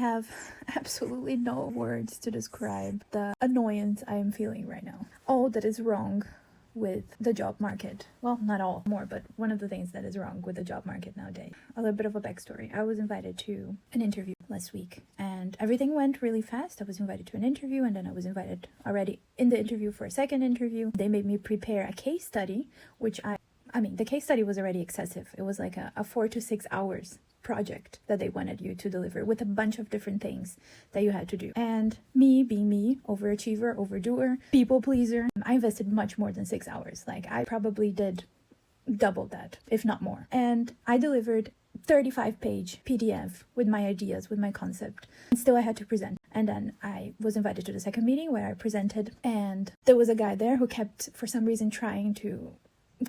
have absolutely no words to describe the annoyance I am feeling right now. All that is wrong with the job market. Well, not all, more, but one of the things that is wrong with the job market nowadays. A little bit of a backstory. I was invited to an interview last week and everything went really fast. I was invited to an interview and then I was invited already in the interview for a second interview. They made me prepare a case study, which I mean, the case study was already excessive. It was like a 4 to 6 hours project that they wanted you to deliver with a bunch of different things that you had to do. And me being me, overachiever, overdoer, people pleaser, I invested much more than 6 hours. Like I probably did double that, if not more. And I delivered 35-page PDF with my ideas, with my concept. And still I had to present. And then I was invited to the second meeting where I presented. And there was a guy there who kept, for some reason, trying to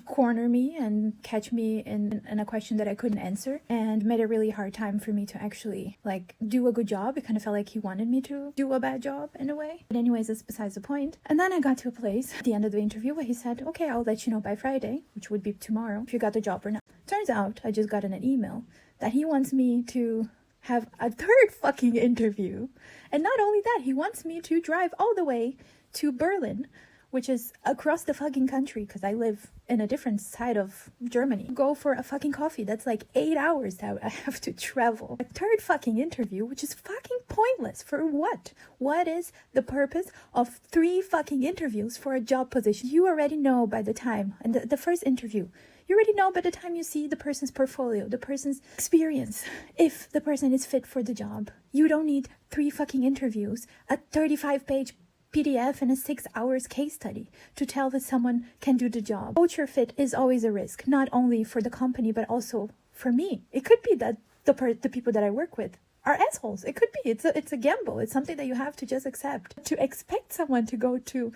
corner me and catch me in a question that I couldn't answer, and made a really hard time for me to actually like do a good job. It kind of felt like he wanted me to do a bad job in a way. But anyways, that's besides the point. And then I got to a place at the end of the interview where he said, okay, I'll let you know by Friday, which would be tomorrow, if you got the job or not. Turns out I just got an email that he wants me to have a third fucking interview. And not only that, he wants me to drive all the way to Berlin, which is across the fucking country because I live in a different side of Germany. Go for a fucking coffee. That's like 8 hours that I have to travel. A third fucking interview, which is fucking pointless. For what? What is the purpose of 3 fucking interviews for a job position? You already know by the time, and the first interview, you already know by the time you see the person's portfolio, the person's experience, if the person is fit for the job. You don't need 3 fucking interviews, a 35-page PDF and a 6 hours case study to tell that someone can do the job. Culture fit is always a risk, not only for the company, but also for me. It could be that the people that I work with are assholes. It could be. It's a gamble. It's something that you have to just accept. To expect someone to go to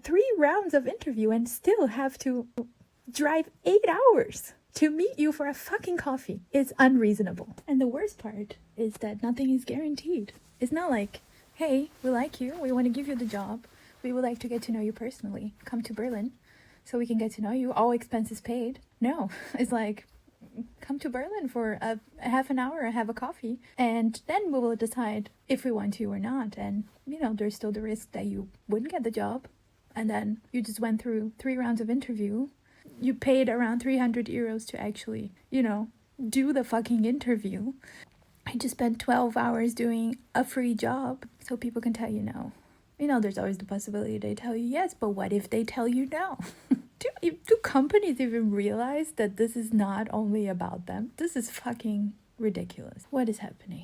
3 rounds of interview and still have to drive 8 hours to meet you for a fucking coffee is unreasonable. And the worst part is that nothing is guaranteed. It's not like, hey, we like you, we want to give you the job, we would like to get to know you personally, come to Berlin so we can get to know you, all expenses paid. No, it's like, come to Berlin for a half an hour and have a coffee, and then we will decide if we want you or not. And you know, there's still the risk that you wouldn't get the job, and then you just went through 3 rounds of interview, you paid around 300 euros to actually, you know, do the fucking interview. I just spent 12 hours doing a free job so people can tell you no. You know, there's always the possibility they tell you yes, but what if they tell you no? Do companies even realize that this is not only about them? This is fucking ridiculous. What is happening?